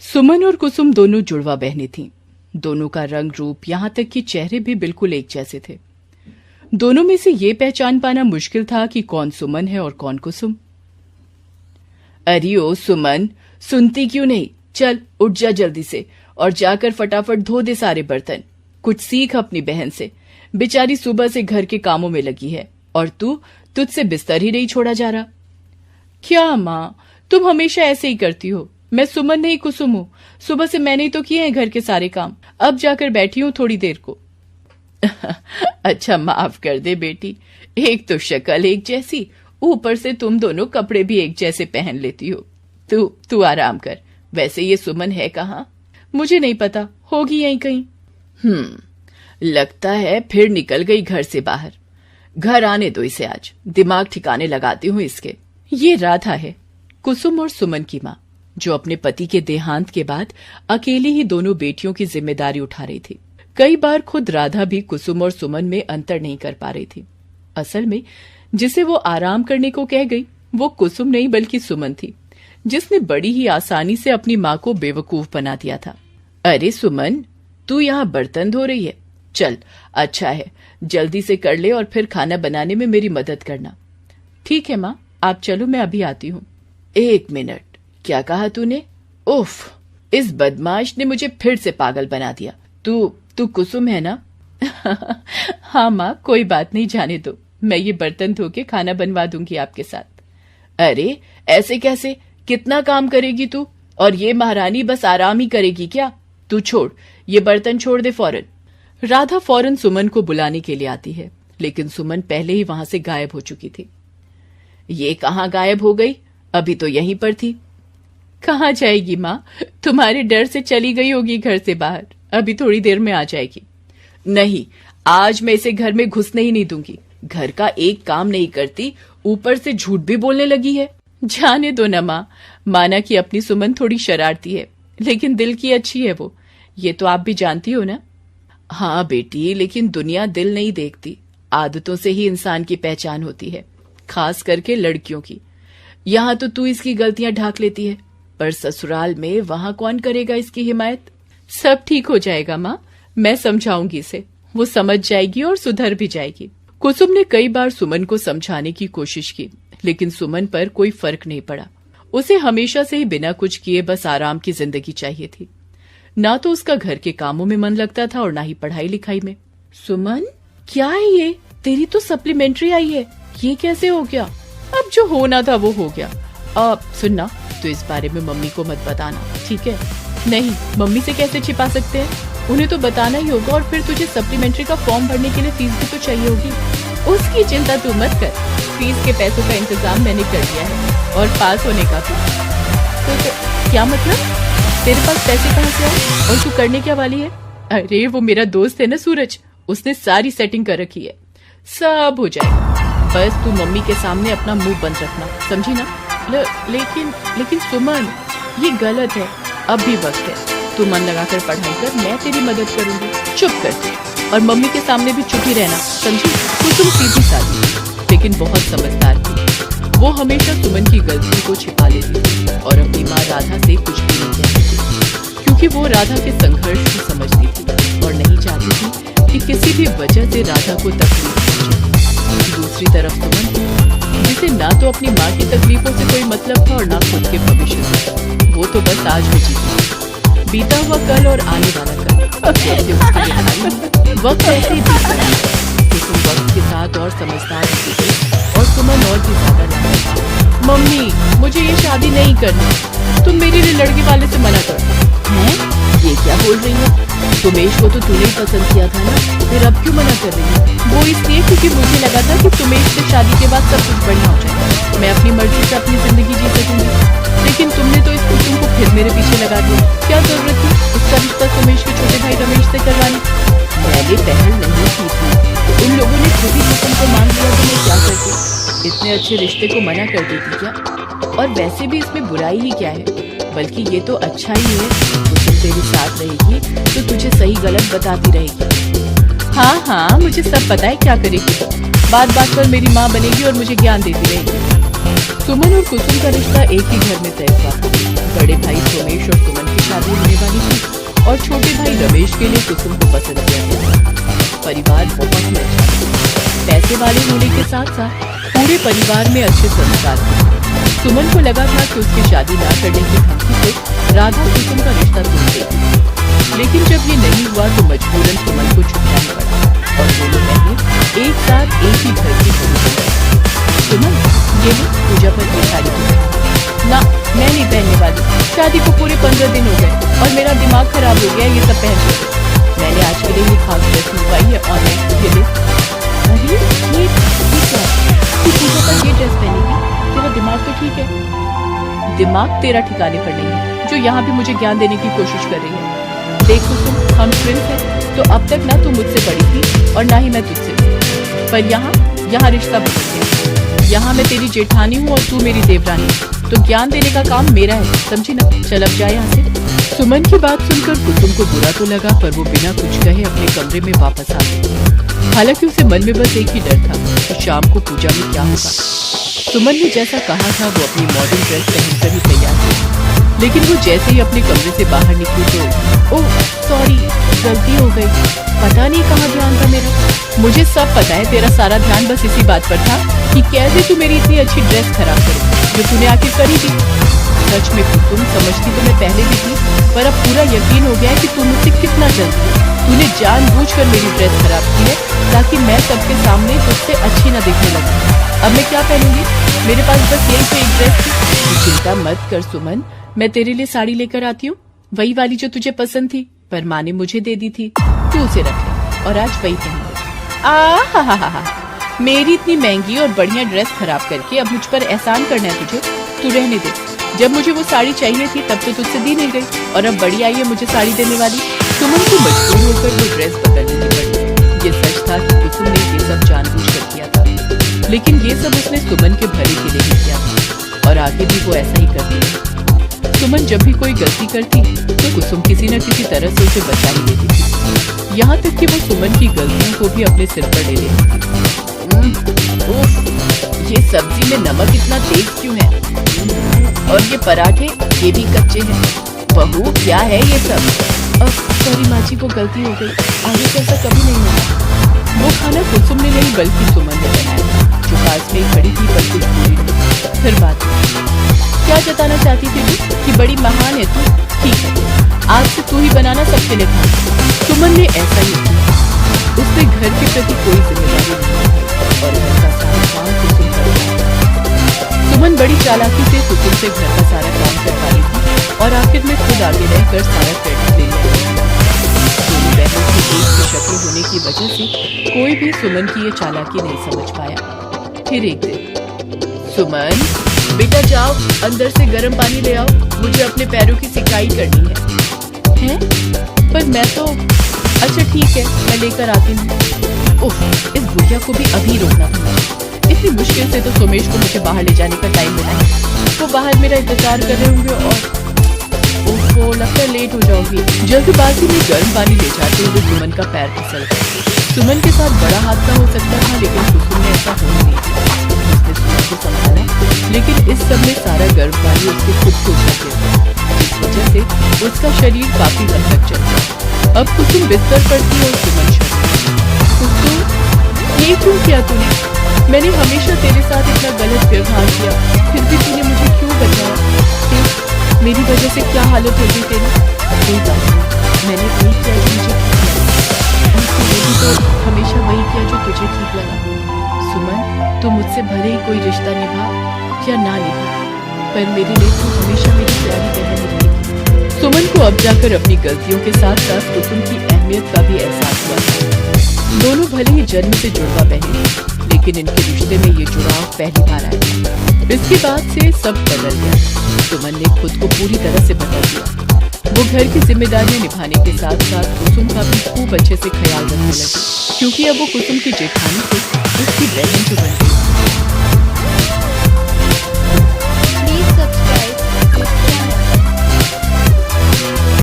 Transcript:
सुमन और कुसुम दोनों जुड़वा बहनें थीं। दोनों का रंग रूप यहाँ तक कि चेहरे भी बिल्कुल एक जैसे थे। दोनों में से ये पहचान पाना मुश्किल था कि कौन सुमन है और कौन कुसुम। अरे ओ सुमन, सुनती क्यों नहीं? चल उठ जा जल्दी से और जाकर फटाफट धो दे सारे बर्तन। कुछ सीख अपनी बहन से, बेचारी सुबह से घर के कामों में लगी है और तुझसे बिस्तर ही नहीं छोड़ा जा रहा। क्या माँ, तुम हमेशा ऐसे ही करती हो। मैं सुमन नहीं कुसुम हूँ। सुबह से मैंने ही तो किए हैं घर के सारे काम, अब जाकर बैठी हूँ थोड़ी देर को। अच्छा माफ कर दे बेटी, एक तो शक्ल एक जैसी, ऊपर से तुम दोनों कपड़े भी एक जैसे पहन लेती हो। तू आराम कर। वैसे ये सुमन है कहाँ? मुझे नहीं पता, होगी यहीं कहीं। लगता है फिर निकल गई घर से बाहर। घर आने दो इसे, आज दिमाग ठिकाने लगाती हूँ इसके। ये राधा है, कुसुम और सुमन की माँ, जो अपने पति के देहांत के बाद अकेली ही दोनों बेटियों की जिम्मेदारी उठा रही थी। कई बार खुद राधा भी कुसुम और सुमन में अंतर नहीं कर पा रही थी। असल में जिसे वो आराम करने को कह गई वो कुसुम नहीं बल्कि सुमन थी, जिसने बड़ी ही आसानी से अपनी माँ को बेवकूफ बना दिया था। अरे सुमन, तू यहाँ बर्तन धो रही है? चल अच्छा है, जल्दी से कर ले और फिर खाना बनाने में मेरी मदद करना। ठीक है माँ, आप चलो, मैं अभी आती हूँ। एक मिनट, क्या कहा तूने? उफ, इस बदमाश ने मुझे फिर से पागल बना दिया। तू कुसुम है ना? हाँ माँ, कोई बात नहीं, जाने दो, मैं ये बर्तन धो के खाना बनवा दूंगी आपके साथ। अरे ऐसे कैसे? कितना काम करेगी तू? और ये महारानी बस आराम ही करेगी क्या? तू छोड़, ये बर्तन छोड़ दे फौरन। राधा फौरन सुमन को बुलाने के लिए आती है, लेकिन सुमन पहले ही वहां से गायब हो चुकी थी। ये कहाँ गायब हो गई? अभी तो यहीं पर थी। कहाँ जाएगी माँ? तुम्हारे डर से चली गई होगी घर से बाहर, अभी थोड़ी देर में आ जाएगी। नहीं, आज मैं इसे घर में घुसने ही नहीं दूंगी। घर का एक काम नहीं करती, ऊपर से झूठ भी बोलने लगी है। जाने दो ना माँ, माना कि अपनी सुमन थोड़ी शरारती है, लेकिन दिल की अच्छी है वो, ये तो आप भी जानती हो ना। हाँ बेटी, लेकिन दुनिया दिल नहीं देखती, आदतों से ही इंसान की पहचान होती है, खास करके लड़कियों की। यहाँ तो तू इसकी गलतियां ढाक लेती है, पर ससुराल में वहां कौन करेगा इसकी हिमायत? सब ठीक हो जाएगा माँ, मैं समझाऊंगी इसे, वो समझ जाएगी और सुधर भी जाएगी। कुसुम ने कई बार सुमन को समझाने की कोशिश की, लेकिन सुमन पर कोई फर्क नहीं पड़ा। उसे हमेशा से ही बिना कुछ किए बस आराम की जिंदगी चाहिए थी। ना तो उसका घर के कामों में मन लगता था और ना ही पढ़ाई लिखाई में। सुमन, क्या है ये? तेरी तो सप्लीमेंट्री आई है, ये कैसे हो गया? अब जो होना था वो हो गया। अब सुनना, तो इस बारे में मम्मी को मत बताना, ठीक है? नहीं, मम्मी से कैसे छिपा सकते हैं, उन्हें तो बताना ही होगा। और फिर तुझे सप्लीमेंट्री का फॉर्म भरने के लिए फीस भी तो चाहिए होगी। उसकी चिंता तू मत कर, फीस के पैसों का इंतजाम मैंने कर दिया है, और पास होने का भी। तो क्या मतलब? तेरे पास पैसे कहाँ से आए और तू करने क्या वाली है? अरे वो मेरा दोस्त है ना सूरज, उसने सारी सेटिंग कर रखी है, सब हो जाएगा। बस तू मम्मी के सामने अपना मुंह बंद रखना, समझी ना? लेकिन सुमन, ये गलत है, अब भी वक्त है, तू मन लगाकर पढ़ाई कर, मैं तेरी मदद करूंगी। चुप कर तू, और मम्मी के सामने भी चुप ही रहना, समझी? कुसुम सीधी साधी लेकिन बहुत समझदार थी। वो हमेशा सुमन की गलती को छिपा लेती थी और अपनी माँ राधा से कुछ भी नहीं कहती थी, क्योंकि वो राधा के संघर्ष को समझती थी और नहीं चाहती थी कि किसी भी वजह से राधा को तकलीफ पहुंचे। दूसरी तरफ सुमन, जिसे ना तो अपनी माँ की तकलीफों से कोई मतलब था और ना खुद के भविष्य से, वो तो बस आज में जीती, बीता हुआ कल और आने वाला कल। वक्त ऐसे ही बीता, लेकिन वक्त के साथ और समझदार होती गई और सुमन और भी ज्यादा लापरवाह। मम्मी, मुझे ये शादी नहीं करनी, तुम मेरे लिए लड़के वाले से मना कर। हैं? ये क्या बोल रही हो? सुमेश को तो तूने ही पसंद किया था ना, फिर अब क्यों मना कर रही है? वो इसलिए क्योंकि मुझे लगा था कि सुमेश से शादी के बाद सब कुछ बढ़िया हो जाएगा, मैं अपनी मर्जी से अपनी जिंदगी जी सकूंगी। लेकिन तुमने तो इस कुसुम को फिर मेरे पीछे लगा दिया। क्या जरूरत थी उसका रिश्ता सुमेश के छोटे भाई रमेश से करवाने? मैंने पहल नहीं की थी, इन लोगों ने खुद ही कुसुम को मान लिया, तो मैं क्या करती? इतने अच्छे रिश्ते को मना कर देती क्या? और वैसे भी इसमें बुराई ही क्या है, बल्कि ये तो अच्छा ही है। कुसुम तेरे साथ रहेगी तो तुझे सही गलत बताती रहेगी। हाँ, मुझे सब पता है क्या करेगी, बात बात पर मेरी माँ बनेगी और मुझे ज्ञान देती रहेगी। सुमन और कुसुम का रिश्ता एक ही घर में तय हुआ था। बड़े भाई सोमेश और सुमन की शादी होने वाली थी और छोटे भाई रमेश के लिए कुसुम को पसंद किया गया। परिवार बहुत ही अच्छा था। पैसे वाले होने के साथ साथ पूरे परिवार में अच्छे संस्कार थे। सुमन को लगा था कि उसकी शादी ना करने की धमकी से राधा कुसुम का रिश्ता तोड़ देगी, लेकिन जब ये नहीं हुआ तो मजबूरन सुमन को चुपचाना पड़ा और दोनों बहनें एक साथ एक ही घर की बहू बन गई। सुमन, ये लो पूजा पर ये साड़ी ना, मैं नहीं पहनने वाली। शादी को पूरे 15 दिन हो गए और मेरा दिमाग खराब हो गया ये सब पहन के। मैंने आज के लिए ये खास ड्रेस मंगवाई है ऑनलाइन। ये ले। अरे ये क्या? तू पूजा पर ये ड्रेस पहनेगी? तेरा दिमाग तो ठीक है। दिमाग तेरा ठिकाने पर नहीं है जो यहाँ भी मुझे ज्ञान देने की कोशिश कर रही है। देख कुसुम, हम ट्विंस हैं, तो अब तक ना तू मुझसे बड़ी थी और ना ही मैं तुझसे, पर यहाँ रिश्ता बदल गया। यहाँ मैं तेरी जेठानी हूँ और तू मेरी देवरानी, तो ज्ञान देने का काम मेरा है, समझी ना? चल अब जाए यहाँ से। सुमन की बात सुनकर कुसुम को बुरा तो लगा, पर वो बिना कुछ कहे अपने कमरे में वापस आ गई। हालांकि उसे मन में बस एक ही डर था कि शाम को पूजा में क्या होगा। सुमन ने जैसा कहा था वो अपनी मॉडर्न ड्रेस पहनकर ही तैयार थी, लेकिन वो जैसे ही अपने कमरे से बाहर निकली तो ओह सॉरी, गलती हो गई, पता नहीं कहाँ ध्यान था मेरा। मुझे सब पता है, तेरा सारा ध्यान बस इसी बात पर था कि कैसे तू मेरी इतनी अच्छी ड्रेस खराब करे जो तूने आखिर करी थी। सच में तुम समझती तो मैं पहले भी थी, पर अब पूरा यकीन हो गया है कि तू मुझसे कितना जल्दी है। तूने जानबूझकर मेरी ड्रेस खराब की है ताकि मैं सबके सामने तुझसे अच्छी न दिखने लगूं। अब मैं क्या पहनूंगी? मेरे पास बस यही तो एक ड्रेस थी। चिंता मत कर सुमन, मैं तेरे लिए साड़ी लेकर आती हूँ, वही वाली जो तुझे पसंद थी, पर माँ ने मुझे दे दी थी। तू उसे रख ले और आज वही पहन ले। हा, मेरी इतनी महंगी और बढ़िया ड्रेस खराब करके अब मुझ पर एहसान करना है तुझे? तू रहने दे। जब मुझे वो साड़ी चाहिए थी तब तो तुझसे दी नहीं गई, और अब बड़ी आई है मुझे साड़ी देने वाली। सुमन को मजबूर होकर वो ड्रेस बदलने की पड़ी। ये सच था कि कुसुम ने ये सब जानबूझकर किया था, लेकिन ये सब उसने सुमन के भले के लिए ही किया था और आगे भी वो ऐसा ही करती है। सुमन जब भी कोई गलती करती तो कुसुम किसी न किसी तरह से उसे बचा ही लेती थी, यहाँ तक कि वो सुमन की गलतियों को भी अपने सिर पर ले लेती थी। ये सब्जी में नमक इतना तेज क्यों है? और ये पराठे ये भी कच्चे हैं। बहू क्या है ये सब? सॉरी माँ जी, वो गलती हो गई, आगे से ऐसा कभी नहीं होगा। वो खाना कुसुम ने नहीं बल्कि सुमन ने बनाया, जो पास में ही खड़ी थी पर कुछ पूरी नहीं। फिर बात क्या जताना चाहती थी तू कि बड़ी महान है तू? ठीक है, आज से तू ही बनाना सबके लिए खाना। सुमन ने ऐसा ही किया। उसने घर के प्रति कोई जिम्मेदारी नहीं और घर का सारा काम कुसुम कर रहा। सुमन बड़ी चालाकी से कुसुम से घर का सारा काम करवा रही थी और आखिर में खुद आगे रहकर सारा क्रेडिट ले लिया। दोनों बहनों की एक की शक्ल होने की वजह से कोई भी सुमन की ये चालाकी नहीं समझ पाया। फिर एक दिन, सुमन बेटा जाओ अंदर से गर्म पानी ले आओ, मुझे अपने पैरों की सिकाई करनी है? पर मैं तो अच्छा ठीक है, मैं लेकर आती हूँ। उफ, इस बुढ़िया को भी अभी रोकना था। इतनी मुश्किल से तो सोमेश को मुझे बाहर ले जाने का टाइम मिला है। वो बाहर मेरा इंतजार कर रहे होंगे और ओहो, लगता है लेट हो जाओगी। जल्दबाजी में गर्म पानी ले जाते हुए सुमन का पैर फिसल गया। सुमन के साथ बड़ा हादसा हो सकता था, लेकिन कुसुम ने ऐसा होने नहीं दिया। उसने सुमन को संभाला, लेकिन इस सब में सारा गर्म पानी उसके खुद को उठा गया, जिस वजह से उसका शरीर काफी हद तक चल गया। अब कुसुम बिस्तर पर थी और सुमन शर्मा। कुसुम, ये क्यों किया तूने? मैंने हमेशा तेरे साथ इतना गलत व्यवहार किया, फिर भी तूने मुझे क्यों बचाया? मेरी वजह से क्या हालत हो गई तेरी? कोई बात नहीं, मैंने वही किया जो मुझे ठीक लगा, और तूने भी तो हमेशा वही किया जो तुझे ठीक लगा। सुमन, तू मुझसे भले ही कोई रिश्ता निभा या ना निभा, पर मेरे लिए तू हमेशा मेरी प्यारी बहन रहेगी। सुमन को अब जाकर अपनी गलतियों के साथ साथ कुसुम की अहमियत का भी एहसास हुआ। दोनों भले ही जन्म से जुड़वा बहन, लेकिन इनके रिश्ते में ये जुड़ाव पहली बार आया। इसके बाद से सब बदल गया। सुमन ने खुद को पूरी तरह से बदल दिया। वो घर की जिम्मेदारियां निभाने के साथ साथ कुसुम का भी खूब अच्छे से ख्याल रखने लगी, क्योंकि अब वो कुसुम की जेठानी से उसकी बहन जो बन गई।